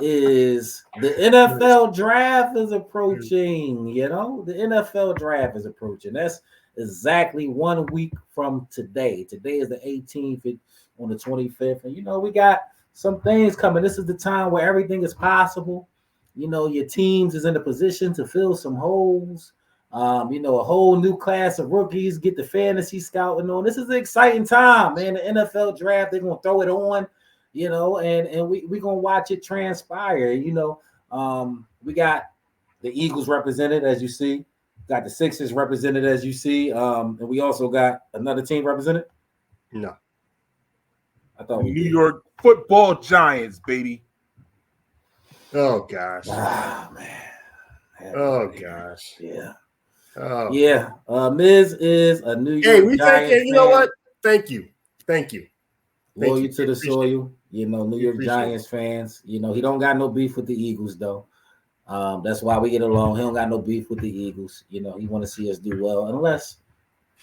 is the NFL draft is approaching. The NFL draft is approaching. That's exactly 1 week from today. Today is the 18th on the 25th. And we got some things coming. This is the time where everything is possible. Your teams is in a position to fill some holes. A whole new class of rookies get the fantasy scouting on. This is an exciting time, man. The NFL draft, they're gonna throw it on, and we're gonna watch it transpire. We got the Eagles represented, as you see, got the Sixers represented, as you see, and we also got another team represented. No, I thought New York Football Giants, baby. Oh gosh. Ah, man. Oh gosh. Yeah. Oh. Yeah. Miz is a New York Giants fan. You know what? Thank you. Loyal to the soil. New York Giants fans. He don't got no beef with the Eagles though. That's why we get along. He don't got no beef with the Eagles. He want to see us do well, unless,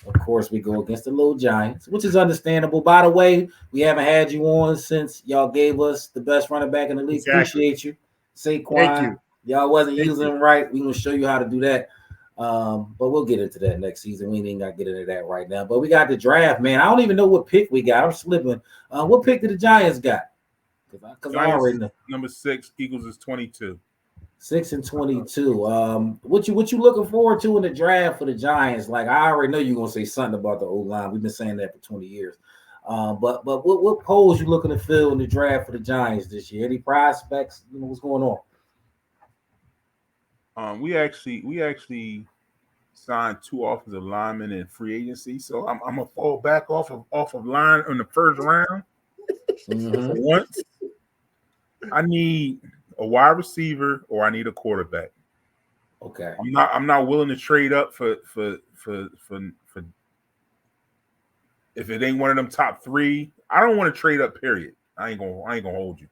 of course, we go against the little Giants, which is understandable. By the way, we haven't had you on since y'all gave us the best running back in the league. Exactly. Appreciate you. Saquon. Thank you. Y'all wasn't using him right. We're going to show you how to do that. But we'll get into that next season. We ain't got to get into that right now. But we got the draft, man. I don't even know what pick we got. I'm slipping. What pick did the Giants got? Because I already know. Number 6, Eagles is 22. 6 and 22. What you looking forward to in the draft for the Giants? Like, I already know you're gonna say something about the O-line. We've been saying that for 20 years. But what polls you looking to fill in the draft for the Giants this year? Any prospects? What's going on? We actually signed 2 offensive linemen in free agency, so I'm gonna fall back off of line in the first round. Once I need a wide receiver or I need a quarterback. Okay. I'm not willing to trade up for if it ain't one of them top 3. I don't want to trade up, period. I ain't gonna hold you.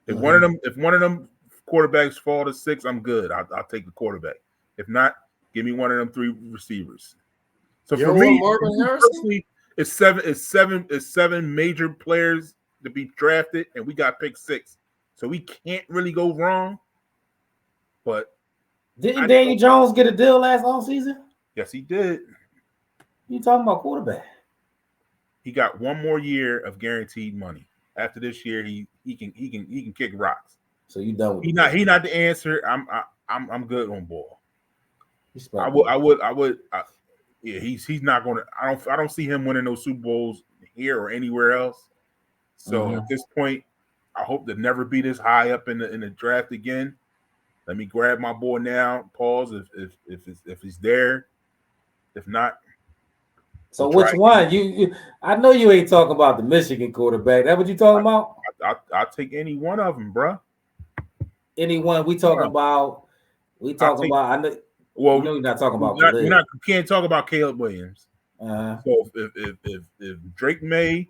If one of them quarterbacks fall to 6, I'm good. I'll take the quarterback. If not, give me one of them 3 receivers. So for me, personally, it's seven major players to be drafted, and we got pick 6. So we can't really go wrong. But didn't Daniel Jones get a deal last offseason? Yes, he did. You talking about quarterback? He got 1 more year of guaranteed money. After this year, he can kick rocks. So you done with he not the answer. I'm good on ball. Yeah, he's not going to. I don't see him winning those Super Bowls here or anywhere else. So at this point, I hope to never be this high up in the draft again. Let me grab my boy now. Pause if he's there. If not, so which one? You I know you ain't talking about the Michigan quarterback. That what you talking about? I'll take any one of them, bro. Anyone we talking about? I know. Well, you know you're not talking about. You can't talk about Caleb Williams. Uh-huh. So if Drake May,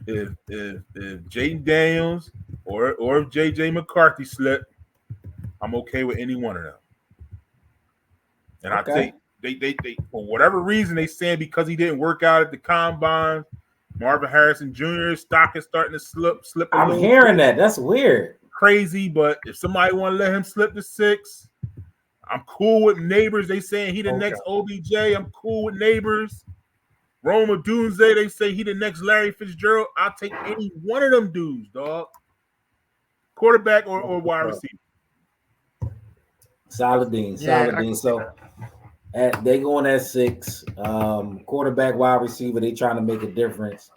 if Jaden Daniels, or if JJ McCarthy slip, I'm okay with any one of them. And I think they for whatever reason they saying because he didn't work out at the combine, Marvin Harrison Jr. stock is starting to slip. I'm hearing that. That's weird. Crazy, but if somebody want to let him slip to 6, I'm cool with Neighbors. They saying he the next OBJ. I'm cool with Neighbors. Roma Dunze, they say he the next Larry Fitzgerald. I'll take any one of them dudes, dog. Quarterback or wide receiver. Solid bean. So they going at 6. Quarterback, wide receiver. They trying to make a difference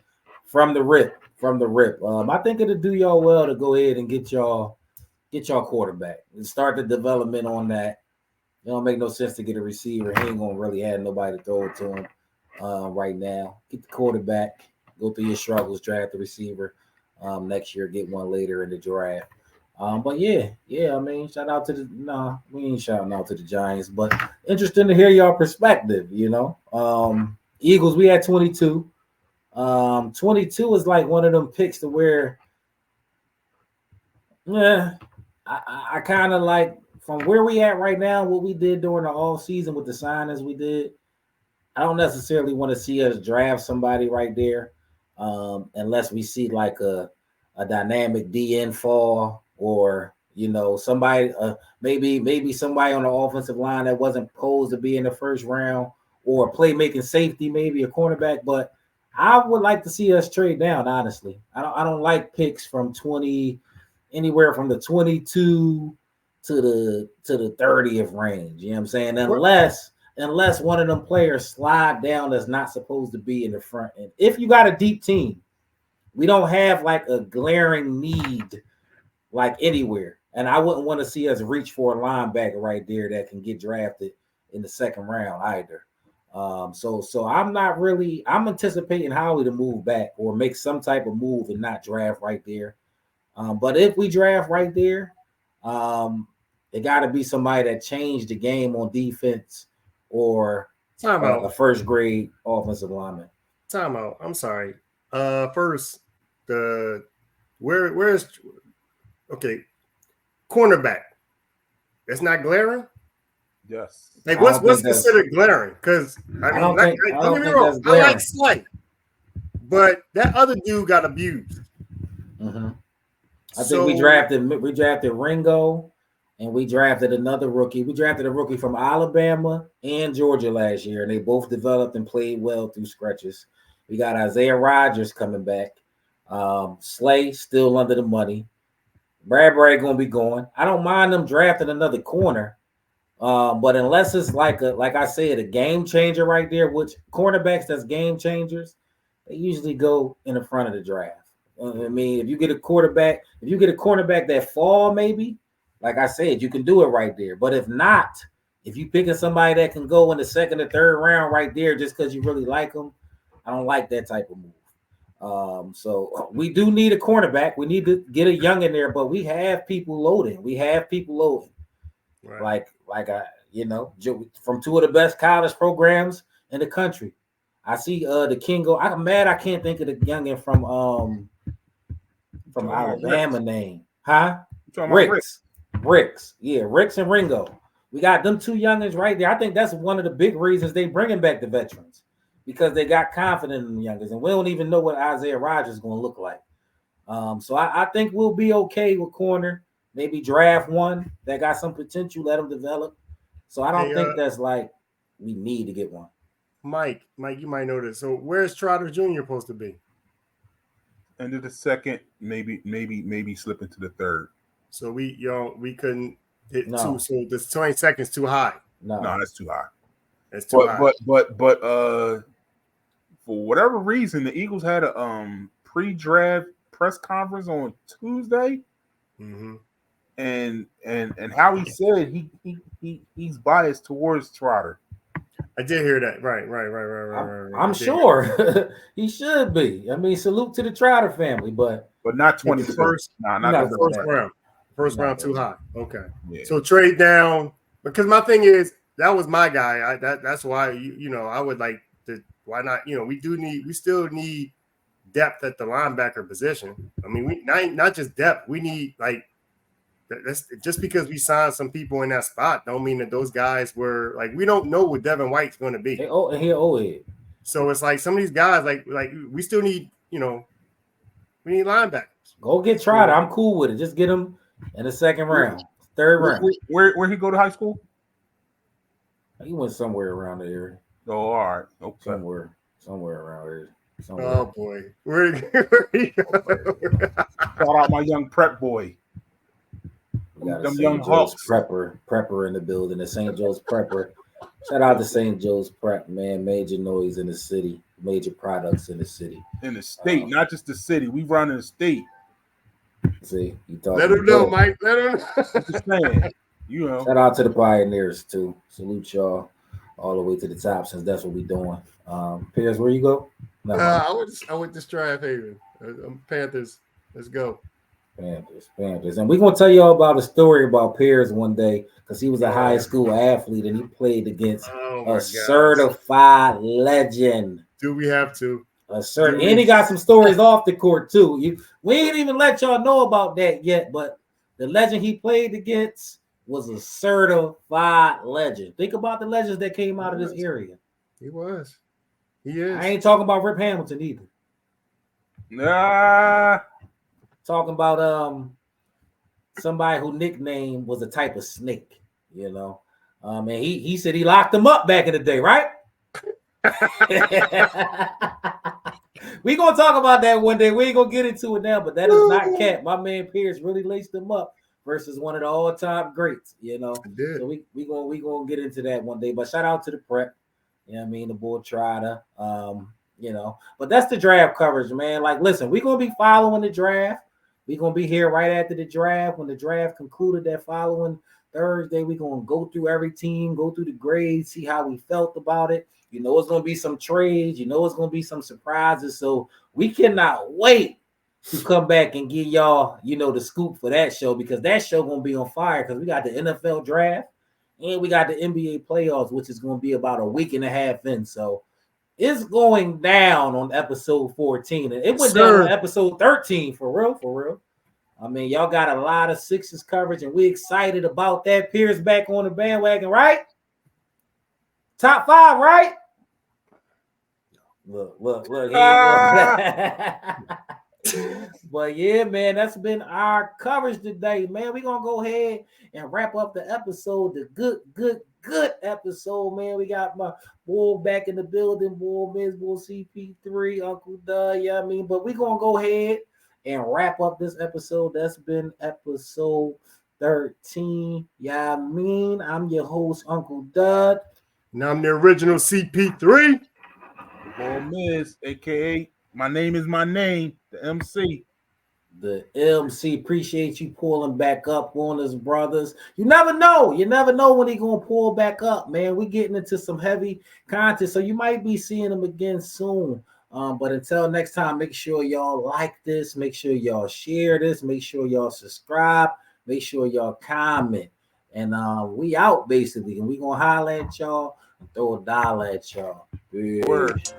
from the rip. I think it'll do y'all well to go ahead and get y'all quarterback and start the development on that. It don't make no sense to get a receiver. He ain't gonna really have nobody to throw it to him right now. Get the quarterback. Go through your struggles. Draft the receiver. Next year, get one later in the draft. But yeah. I mean, shout out to we ain't shouting out to the Giants, but interesting to hear y'all perspective. You know, Eagles. We had 22. 22 is like one of them picks to where, I kind of like from where we at right now, what we did during the off season with the signings we did. I don't necessarily want to see us draft somebody right there, unless we see like a dynamic DN fall or somebody maybe somebody on the offensive line that wasn't supposed to be in the first round or playmaking safety, maybe a cornerback, but I would like to see us trade down, honestly. I don't like picks from 20, anywhere from the 22 to the 30th range. You know what I'm saying? Unless one of them players slide down that's not supposed to be in the front end. If you got a deep team, we don't have like a glaring need like anywhere. And I wouldn't want to see us reach for a linebacker right there that can get drafted in the second round either. So I'm anticipating Howie to move back or make some type of move and not draft right there. But if we draft right there, it got to be somebody that changed the game on defense or a first grade offensive lineman. Timeout. I'm sorry. First, where's cornerback. That's not glaring. Yes. Like what's considered glaring? Because don't get me wrong, I like Slay, but that other dude got abused. Mm-hmm. I think we drafted Ringo, and we drafted another rookie. We drafted a rookie from Alabama and Georgia last year, and they both developed and played well through stretches. We got Isaiah Rodgers coming back. Slay still under the money. Bradbury gonna be going. I don't mind them drafting another corner. But unless it's like I said, a game changer right there, which cornerbacks that's game changers, they usually go in the front of the draft. I mean, if you get a cornerback that fall, maybe, like I said, you can do it right there. But if not, if you picking somebody that can go in the second or third round right there just because you really like them, I don't like that type of move. So we do need a cornerback. We need to get a young in there, but we have people loading. Right. Like from two of the best college programs in the country. I see the Kingo. I'm mad I can't think of the youngin from Alabama name. Huh? Ricks. Yeah, Ricks and Ringo. We got them two youngins right there. I think that's one of the big reasons they bringing back the veterans because they got confidence in the youngins, and we don't even know what Isaiah Rodgers is going to look like. So I think we'll be okay with corner. Maybe draft one that got some potential, let them develop. So I don't think that's like we need to get one. Mike, you might know this. So where's Trotter Jr. supposed to be? End of the second, maybe slip into the third. So we couldn't hit No. two. So this 20 seconds too high. No, that's too high. That's too high. But for whatever reason, the Eagles had a pre-draft press conference on Tuesday, and Howie said he's biased towards Trotter. I did hear that. Right. I'm sure he should be. I mean, salute to the Trotter family, but not 21st. Not the first round. First round too high. Okay. Yeah. So trade down, because my thing is that was my guy. That's why I would like to. Why not? We still need depth at the linebacker position. I mean, we not just depth. We need that's just because we signed some people in that spot don't mean that those guys were we don't know what Devin White's going to be. he old head. So it's like some of these guys like we still need we need linebackers. Go get Trotter. I'm cool with it. Just get him in the second round, third round. Where he go to high school? He went somewhere around the area. Oh, all right. Okay. Somewhere around here. Oh boy, where he go? Shout out my young prep boy. We got a St. Joe's prepper in the building. The St. Joe's prepper. Shout out to St. Joe's Prep, man. Major noise in the city. Major products in the city. In the state, not just the city. We run in the state. See, you talking. Let him know, Mike. Let him know. Just saying. Shout out to the pioneers too. Salute y'all all the way to the top, since that's what we doing. Piers, where you go? I went to Strathaven. Panthers. Let's go. Panthers. And we're going to tell y'all about a story about Piers one day, because he was a high school athlete and he played against a certified legend. Do we have to? And he got some stories off the court too. We ain't even let y'all know about that yet, but the legend he played against was a certified legend. Think about the legends that came out of this area. He was. He is. I ain't talking about Rip Hamilton either. Nah. Talking about somebody who nickname was a type of snake, and he said he locked him up back in the day, right? We gonna talk about that one day. We ain't gonna get into it now, but that is not cap. My man Pierce really laced him up versus one of the all-time greats, So we gonna get into that one day. But shout out to the prep, the boy Trotter, But that's the draft coverage, man. Listen, we gonna be following the draft. We're going to be here right after the draft. When the draft concluded that following Thursday, we're going to go through every team, go through the grades, see how we felt about it. It's going to be some trades. It's going to be some surprises. So we cannot wait to come back and give y'all, the scoop for that show, because that show going to be on fire, because we got the NFL draft and we got the NBA playoffs, which is going to be about a week and a half in. So it's going down on episode 14. And it went down on episode 13, for real. I mean, y'all got a lot of Sixers coverage, and we excited about that. Pierce back on the bandwagon, right? Top 5, right? Look. But yeah, man, that's been our coverage today, man. We're going to go ahead and wrap up the episode, the good episode, man. We got my boy back in the building, boy Miz, boy CP3, Uncle Doug, but we're going to go ahead and wrap up this episode. That's been episode 13. I'm your host, Uncle Doug. And I'm the original CP3. Boy Miz, a.k.a. my name is my name, the MC. The MC, appreciate you pulling back up on us, brothers. You never know when he gonna pull back up, man. We getting into some heavy content, so you might be seeing him again soon. But until next time, make sure y'all like this, make sure y'all share this, make sure y'all subscribe, make sure y'all comment, and we out basically, and we gonna holler at y'all and throw a dollar at y'all. Word.